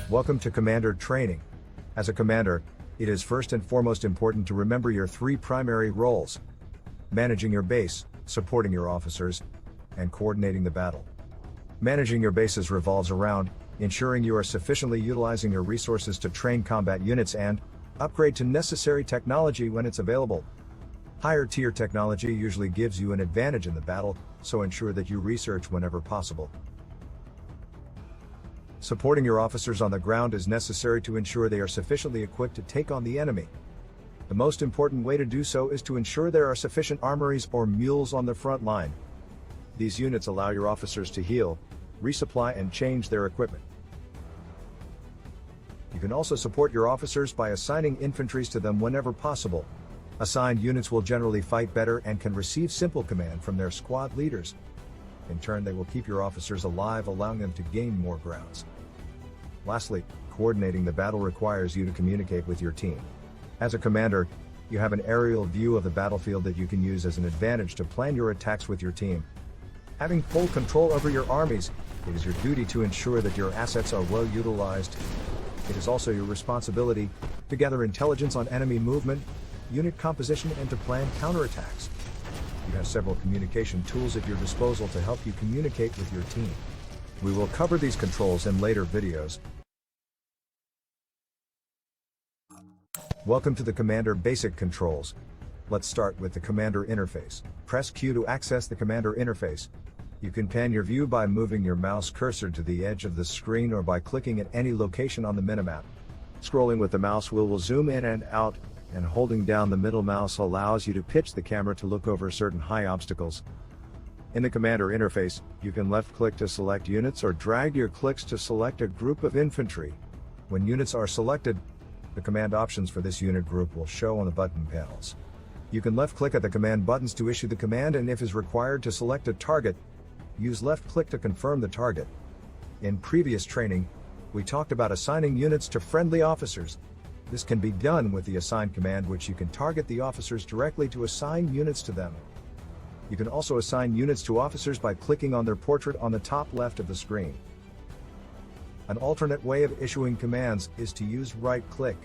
Welcome to Commander Training. As a commander, it is first and foremost important to remember your three primary roles: managing your base, supporting your officers, and coordinating the battle. Managing your bases revolves around ensuring you are sufficiently utilizing your resources to train combat units and upgrade to necessary technology when it's available. Higher tier technology usually gives you an advantage in the battle, so ensure that you research whenever possible. Supporting your officers on the ground is necessary to ensure they are sufficiently equipped to take on the enemy. The most important way to do so is to ensure there are sufficient armories or mules on the front line. These units allow your officers to heal, resupply and change their equipment. You can also support your officers by assigning infantries to them whenever possible. Assigned units will generally fight better and can receive simple command from their squad leaders. In turn, they will keep your officers alive, allowing them to gain more grounds. Lastly, coordinating the battle requires you to communicate with your team. As a commander, you have an aerial view of the battlefield that you can use as an advantage to plan your attacks with your team. Having full control over your armies, it is your duty to ensure that your assets are well utilized. It is also your responsibility to gather intelligence on enemy movement, unit composition, and to plan counterattacks. You have several communication tools at your disposal to help you communicate with your team. We will cover these controls in later videos. Welcome to the Commander Basic Controls. Let's start with the Commander Interface. Press Q to access the Commander Interface. You can pan your view by moving your mouse cursor to the edge of the screen or by clicking at any location on the minimap. Scrolling with the mouse wheel will zoom in and out, and holding down the middle mouse allows you to pitch the camera to look over certain high obstacles. In the Commander Interface, you can left-click to select units or drag your clicks to select a group of infantry. When units are selected, the command options for this unit group will show on the button panels. You can left-click at the command buttons to issue the command, and if is required to select a target, use left-click to confirm the target. In previous training, we talked about assigning units to friendly officers. This can be done with the assign command, which you can target the officers directly to assign units to them. You can also assign units to officers by clicking on their portrait on the top left of the screen. An alternate way of issuing commands is to use right-click.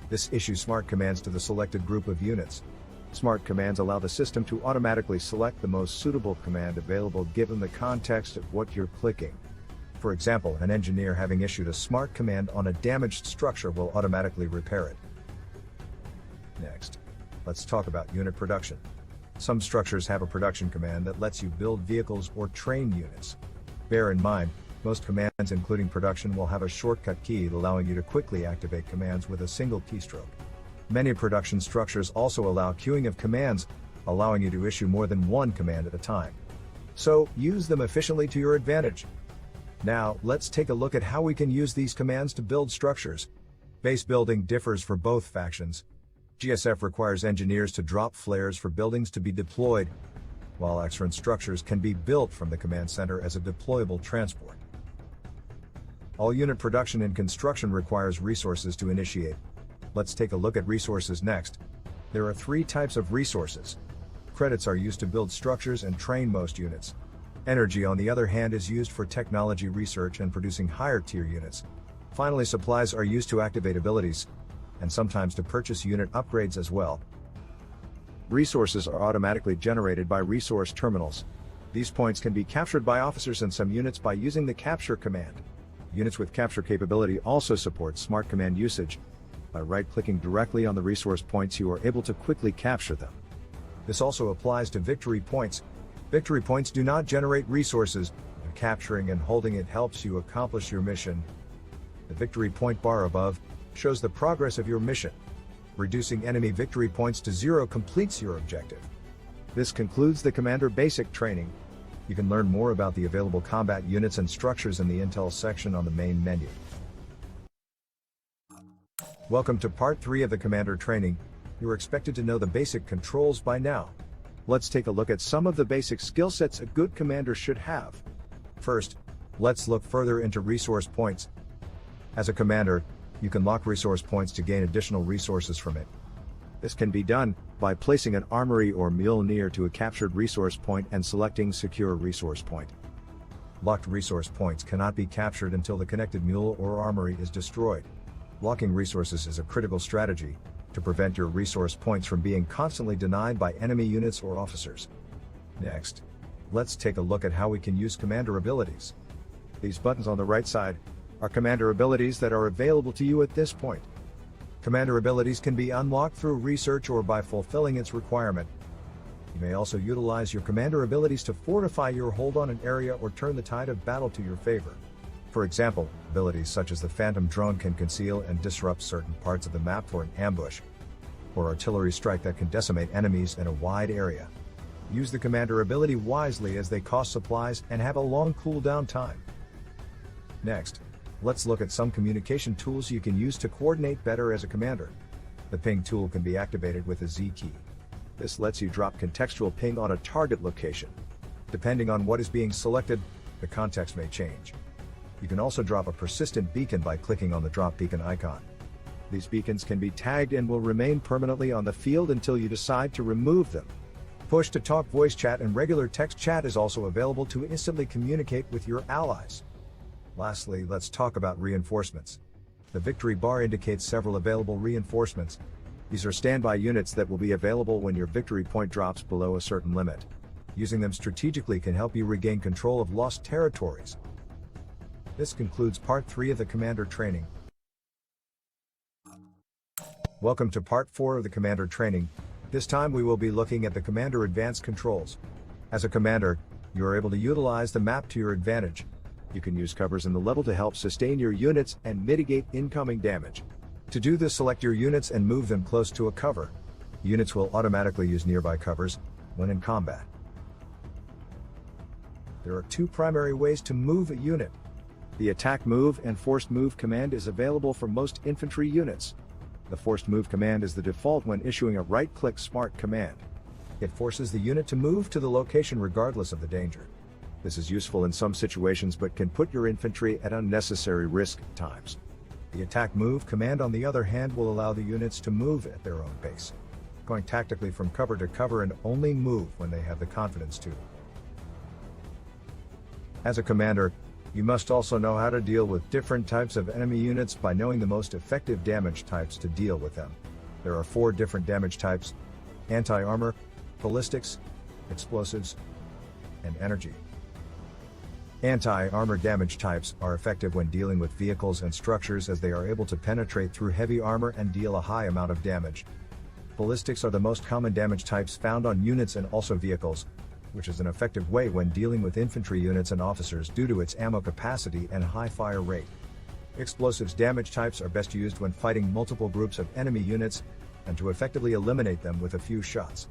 This issues smart commands to the selected group of units. Smart commands allow the system to automatically select the most suitable command available given the context of what you're clicking. For example, an engineer having issued a smart command on a damaged structure will automatically repair it. Next, let's talk about unit production. Some structures have a production command that lets you build vehicles or train units. Bear in mind, most commands including production will have a shortcut key allowing you to quickly activate commands with a single keystroke. Many production structures also allow queuing of commands, allowing you to issue more than one command at a time. So, use them efficiently to your advantage. Now, let's take a look at how we can use these commands to build structures. Base building differs for both factions. GSF requires engineers to drop flares for buildings to be deployed, while excellent structures can be built from the command center as a deployable transport. All unit production and construction requires resources to initiate. Let's take a look at resources next. There are three types of resources. Credits are used to build structures and train most units. Energy, on the other hand, is used for technology research and producing higher tier units. Finally, supplies are used to activate abilities, and sometimes to purchase unit upgrades as well. Resources are automatically generated by resource terminals. These points can be captured by officers and some units by using the capture command. Units with capture capability also support smart command usage. By right-clicking directly on the resource points, you are able to quickly capture them. This also applies to victory points. Victory points do not generate resources, but capturing and holding it helps you accomplish your mission. The victory point bar above shows the progress of your mission. Reducing enemy victory points to 0 completes your objective. This concludes the Commander Basic Training. You can learn more about the available combat units and structures in the Intel section on the main menu. Welcome to Part 3 of the Commander Training. You are expected to know the basic controls by now. Let's take a look at some of the basic skill sets a good commander should have. First, let's look further into resource points. As a commander, you can lock resource points to gain additional resources from it. This can be done by placing an armory or mule near to a captured resource point and selecting Secure Resource Point. Locked resource points cannot be captured until the connected mule or armory is destroyed. Locking resources is a critical strategy to prevent your resource points from being constantly denied by enemy units or officers. Next, let's take a look at how we can use commander abilities. These buttons on the right side are commander abilities that are available to you at this point. Commander abilities can be unlocked through research or by fulfilling its requirement. You may also utilize your commander abilities to fortify your hold on an area or turn the tide of battle to your favor. For example, abilities such as the Phantom Drone can conceal and disrupt certain parts of the map for an ambush, or Artillery Strike that can decimate enemies in a wide area. Use the commander ability wisely as they cost supplies and have a long cooldown time. Next, let's look at some communication tools you can use to coordinate better as a commander. The ping tool can be activated with a Z key. This lets you drop contextual ping on a target location. Depending on what is being selected, the context may change. You can also drop a persistent beacon by clicking on the drop beacon icon. These beacons can be tagged and will remain permanently on the field until you decide to remove them. Push-to-talk voice chat and regular text chat is also available to instantly communicate with your allies. Lastly, let's talk about reinforcements. The victory bar indicates several available reinforcements. These are standby units that will be available when your victory point drops below a certain limit. Using them strategically can help you regain control of lost territories. This concludes Part 3 of the Commander Training. Welcome to Part 4 of the Commander Training. This time we will be looking at the Commander Advanced Controls. As a commander, you are able to utilize the map to your advantage. You can use covers in the level to help sustain your units and mitigate incoming damage. To do this, select your units and move them close to a cover. Units will automatically use nearby covers when in combat. There are two primary ways to move a unit. The attack move and forced move command is available for most infantry units. The forced move command is the default when issuing a right-click smart command. It forces the unit to move to the location regardless of the danger. This is useful in some situations but can put your infantry at unnecessary risk at times. The attack move command, on the other hand, will allow the units to move at their own pace, going tactically from cover to cover and only move when they have the confidence to. As a commander, you must also know how to deal with different types of enemy units by knowing the most effective damage types to deal with them. There are 4 different damage types: anti-armor, ballistics, explosives, and energy. Anti-armor damage types are effective when dealing with vehicles and structures, as they are able to penetrate through heavy armor and deal a high amount of damage. Ballistics are the most common damage types found on units and also vehicles, which is an effective way when dealing with infantry units and officers due to its ammo capacity and high fire rate. Explosives damage types are best used when fighting multiple groups of enemy units and to effectively eliminate them with a few shots.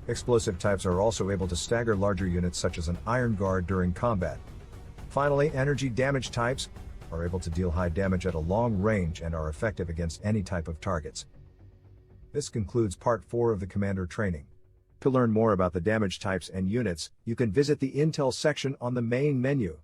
Explosive types are also able to stagger larger units such as an iron guard during combat. Finally, energy damage types are able to deal high damage at a long range and are effective against any type of targets. This concludes Part 4 of the Commander Training. To learn more about the damage types and units, you can visit the Intel section on the main menu.